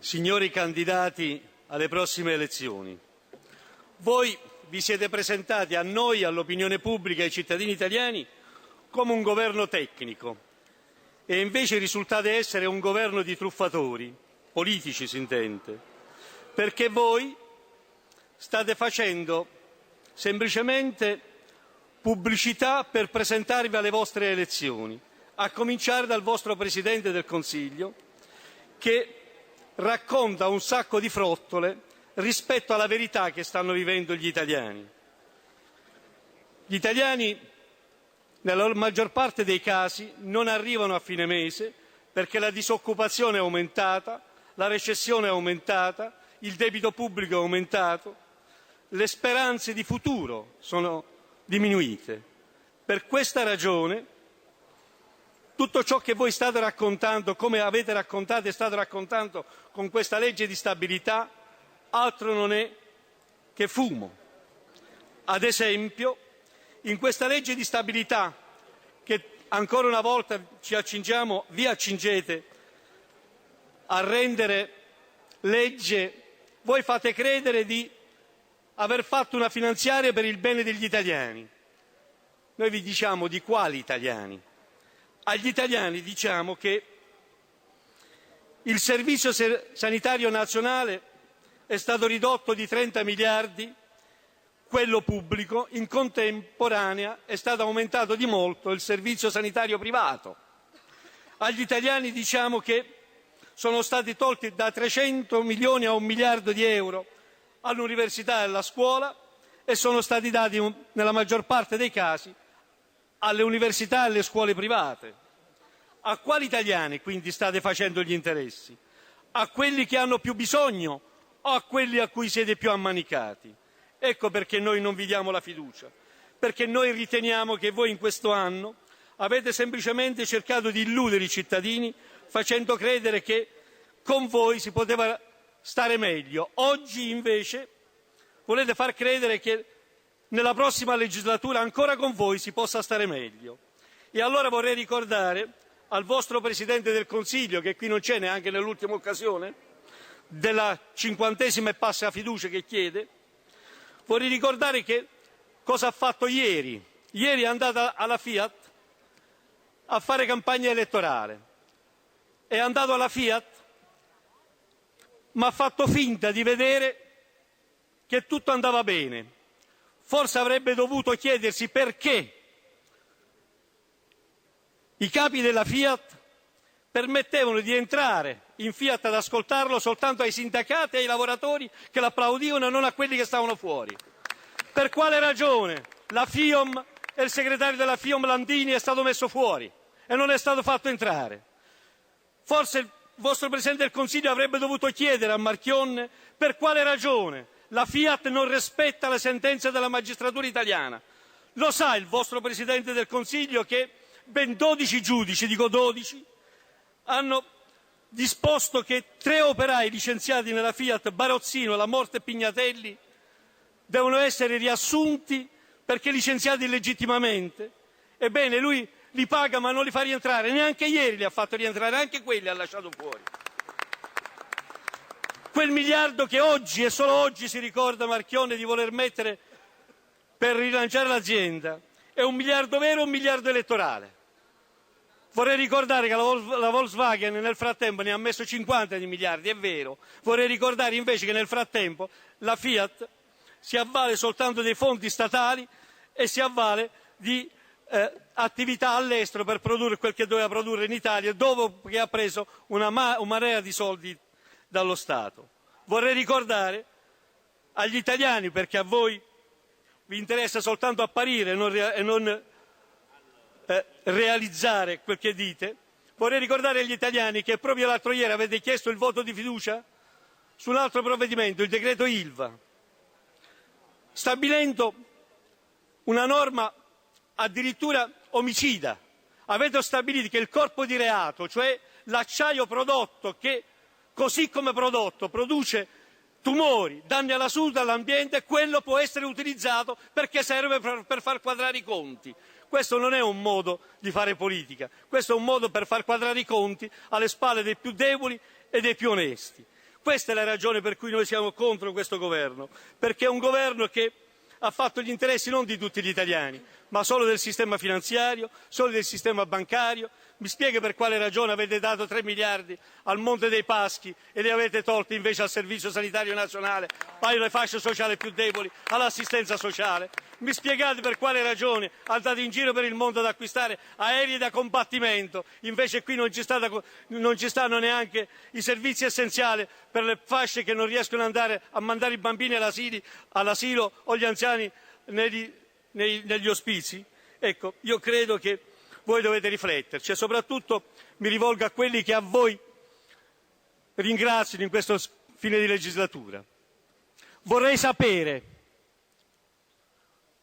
Signori candidati alle prossime elezioni, voi vi siete presentati a noi, all'opinione pubblica e ai cittadini italiani come un governo tecnico e invece risultate essere un governo di truffatori, politici si intende, perché voi state facendo semplicemente pubblicità per presentarvi alle vostre elezioni, a cominciare dal vostro Presidente del Consiglio, che racconta un sacco di frottole rispetto alla verità che stanno vivendo gli italiani. Gli italiani, nella maggior parte dei casi, non arrivano a fine mese perché la disoccupazione è aumentata, la recessione è aumentata, il debito pubblico è aumentato, le speranze di futuro sono diminuite. Per questa ragione tutto ciò che voi state raccontando, come avete raccontato e state raccontando con questa legge di stabilità, altro non è che fumo. Ad esempio, in questa legge di stabilità, che ancora una volta vi accingete a rendere legge, voi fate credere di aver fatto una finanziaria per il bene degli italiani. Noi vi diciamo di quali italiani? Agli italiani diciamo che il Servizio Sanitario Nazionale è stato ridotto di 30 miliardi, quello pubblico, in contemporanea è stato aumentato di molto il servizio sanitario privato. Agli italiani diciamo che sono stati tolti da 300 milioni a 1 miliardo di euro all'università e alla scuola e sono stati dati, nella maggior parte dei casi, alle università e alle scuole private. A quali italiani quindi state facendo gli interessi? A quelli che hanno più bisogno o a quelli a cui siete più ammanicati? Ecco perché noi non vi diamo la fiducia, perché noi riteniamo che voi in questo anno avete semplicemente cercato di illudere i cittadini facendo credere che con voi si poteva stare meglio. Oggi invece volete far credere che nella prossima legislatura ancora con voi si possa stare meglio. E allora vorrei ricordare al vostro Presidente del Consiglio, che qui non c'è neanche nell'ultima occasione, della 50ª e passa fiducia che chiede, vorrei ricordare che cosa ha fatto ieri. Ieri è andata alla Fiat a fare campagna elettorale. È andato alla Fiat, ma ha fatto finta di vedere che tutto andava bene. Forse avrebbe dovuto chiedersi perché i capi della Fiat permettevano di entrare in Fiat ad ascoltarlo soltanto ai sindacati e ai lavoratori che l'applaudivano e non a quelli che stavano fuori. Per quale ragione la FIOM e il segretario della FIOM Landini è stato messo fuori e non è stato fatto entrare? Forse il vostro Presidente del Consiglio avrebbe dovuto chiedere a Marchionne per quale ragione la Fiat non rispetta le sentenze della magistratura italiana. Lo sa il vostro Presidente del Consiglio che ben 12 giudici, dico 12, hanno disposto che 3 operai licenziati nella Fiat, Barozzino, La Morte e Pignatelli, devono essere riassunti perché licenziati illegittimamente? Ebbene, lui li paga ma non li fa rientrare, neanche ieri li ha fatto rientrare, anche quelli ha lasciato fuori. Quel miliardo che oggi e solo oggi si ricorda Marchionne di voler mettere per rilanciare l'azienda è un miliardo vero o un miliardo elettorale? Vorrei ricordare che la Volkswagen nel frattempo ne ha messo 50 di miliardi, è vero. Vorrei ricordare invece che nel frattempo la Fiat si avvale soltanto dei fondi statali e si avvale di attività all'estero per produrre quel che doveva produrre in Italia dopo che ha preso una marea di soldi dallo Stato. Vorrei ricordare agli italiani, perché a voi vi interessa soltanto apparire e non realizzare quel che dite, vorrei ricordare agli italiani che proprio l'altro ieri avete chiesto il voto di fiducia su un altro provvedimento, il decreto Ilva, stabilendo una norma addirittura omicida. Avete stabilito che il corpo di reato, cioè l'acciaio prodotto che così come prodotto produce tumori, danni alla salute e all'ambiente, quello può essere utilizzato perché serve per far quadrare i conti. Questo non è un modo di fare politica, questo è un modo per far quadrare i conti alle spalle dei più deboli e dei più onesti. questa è la ragione per cui noi siamo contro questo governo, perché è un governo che ha fatto gli interessi non di tutti gli italiani, ma solo del sistema finanziario, solo del sistema bancario. Mi spiega per quale ragione avete dato 3 miliardi al Monte dei Paschi e li avete tolti invece al Servizio Sanitario Nazionale, alle fasce sociali più deboli, all'assistenza sociale? Mi spiegate per quale ragione andate in giro per il mondo ad acquistare aerei da combattimento, invece qui non ci stanno neanche i servizi essenziali per le fasce che non riescono ad andare a mandare i bambini all'asilo o gli anziani negli ospizi? Ecco, io credo che voi dovete rifletterci e soprattutto mi rivolgo a quelli che a voi ringraziano in questo fine di legislatura. Vorrei sapere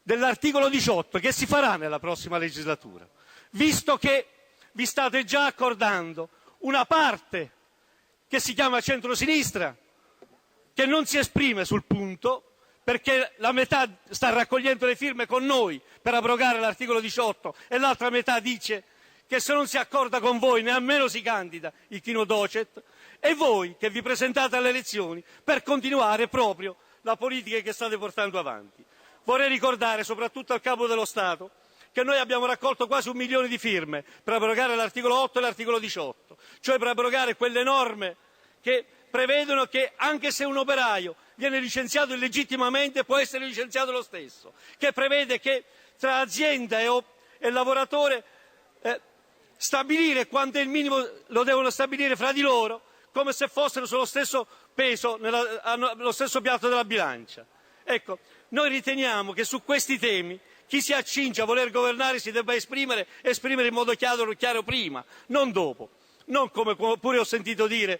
dell'articolo 18 che si farà nella prossima legislatura, visto che vi state già accordando una parte che si chiama centrosinistra, che non si esprime sul punto, perché la metà sta raccogliendo le firme con noi per abrogare l'articolo 18 e l'altra metà dice che se non si accorda con voi nemmeno si candida il chino docet, e voi che vi presentate alle elezioni per continuare proprio la politica che state portando avanti. Vorrei ricordare soprattutto al Capo dello Stato che noi abbiamo raccolto quasi 1 milione di firme per abrogare l'articolo 8 e l'articolo 18, cioè per abrogare quelle norme che prevedono che anche se un operaio viene licenziato illegittimamente può essere licenziato lo stesso, che prevede che tra azienda e lavoratore stabilire quanto è il minimo lo devono stabilire fra di loro come se fossero sullo stesso peso, lo stesso piatto della bilancia. Ecco, noi riteniamo che su questi temi chi si accinge a voler governare si debba esprimere in modo chiaro prima, non dopo. Non come pure ho sentito dire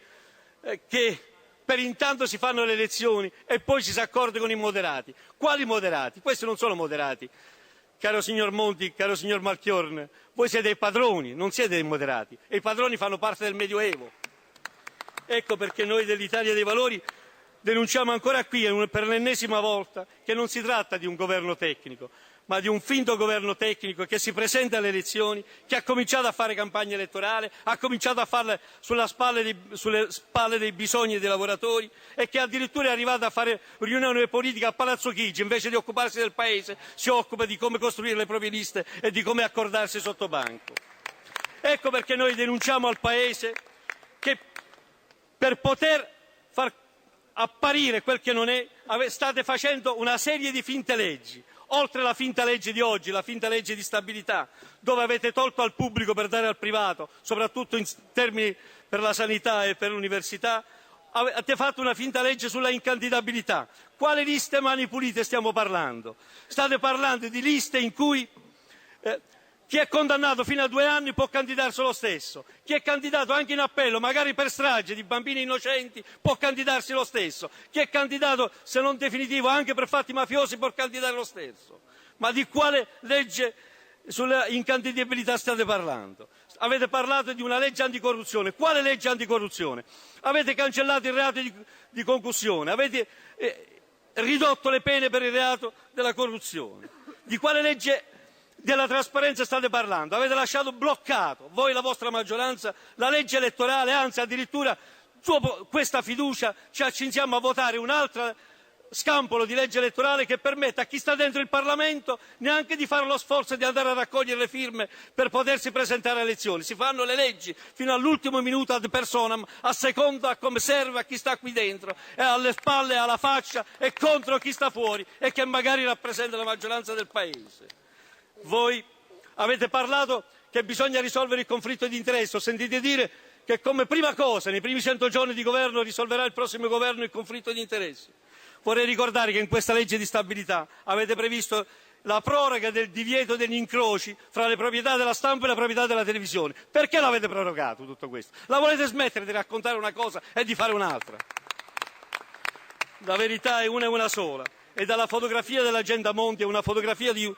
che per intanto si fanno le elezioni e poi ci si accorde con i moderati. Quali moderati? Questi non sono moderati. Caro signor Monti, caro signor Marchionne, voi siete dei padroni, non siete dei moderati, e i padroni fanno parte del Medioevo. Ecco perché noi dell'Italia dei Valori denunciamo ancora qui per l'ennesima volta che non si tratta di un governo tecnico, ma di un finto governo tecnico che si presenta alle elezioni, che ha cominciato a fare campagna elettorale, ha cominciato a farla sulle spalle dei bisogni dei lavoratori e che addirittura è arrivato a fare riunioni politiche a Palazzo Chigi, invece di occuparsi del Paese si occupa di come costruire le proprie liste e di come accordarsi sotto banco. Ecco perché noi denunciamo al Paese che per poter far apparire quel che non è, state facendo una serie di finte leggi, oltre alla finta legge di oggi, la finta legge di stabilità, dove avete tolto al pubblico per dare al privato, soprattutto in termini per la sanità e per l'università. Avete fatto una finta legge sulla incandidabilità. Quale liste mani pulite stiamo parlando? State parlando di liste in cui chi è condannato fino a 2 anni può candidarsi lo stesso, chi è candidato anche in appello, magari per strage di bambini innocenti, può candidarsi lo stesso, chi è candidato, se non definitivo, anche per fatti mafiosi può candidare lo stesso. Ma di quale legge sulla incandidabilità state parlando? Avete parlato di una legge anticorruzione. Quale legge anticorruzione? Avete cancellato il reato di concussione, avete ridotto le pene per il reato della corruzione. Di quale legge della trasparenza state parlando? Avete lasciato bloccato, voi la vostra maggioranza, la legge elettorale, anzi addirittura dopo questa fiducia ci accingiamo a votare un altro scampolo di legge elettorale che permette a chi sta dentro il Parlamento neanche di fare lo sforzo di andare a raccogliere le firme per potersi presentare alle elezioni. Si fanno le leggi fino all'ultimo minuto ad personam, a seconda a come serve a chi sta qui dentro, e alle spalle, alla faccia e contro chi sta fuori e che magari rappresenta la maggioranza del Paese. Voi avete parlato che bisogna risolvere il conflitto di interesse, ho sentito dire che come prima cosa, nei primi 100 giorni di governo, risolverà il prossimo governo il conflitto di interessi. Vorrei ricordare che in questa legge di stabilità avete previsto la proroga del divieto degli incroci fra le proprietà della stampa e le proprietà della televisione. Perché l'avete prorogato tutto questo? La volete smettere di raccontare una cosa e di fare un'altra? La verità è una sola, e dalla fotografia dell'agenda Monti è una fotografia di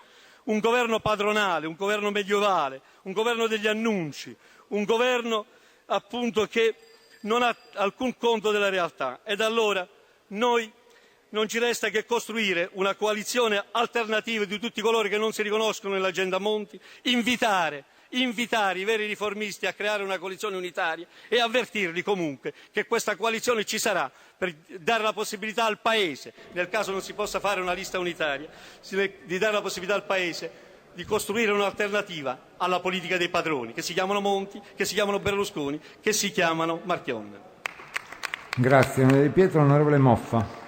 un governo padronale, un governo medievale, un governo degli annunci, un governo appunto che non ha alcun conto della realtà. Ed allora noi non ci resta che costruire una coalizione alternativa di tutti coloro che non si riconoscono nell'agenda Monti, invitare invitare i veri riformisti a creare una coalizione unitaria e avvertirli comunque che questa coalizione ci sarà per dare la possibilità al Paese, nel caso non si possa fare una lista unitaria, di dare la possibilità al Paese di costruire un'alternativa alla politica dei padroni, che si chiamano Monti, che si chiamano Berlusconi, che si chiamano Marchionne. Grazie, onorevole Di Pietro. Onorevole Moffa.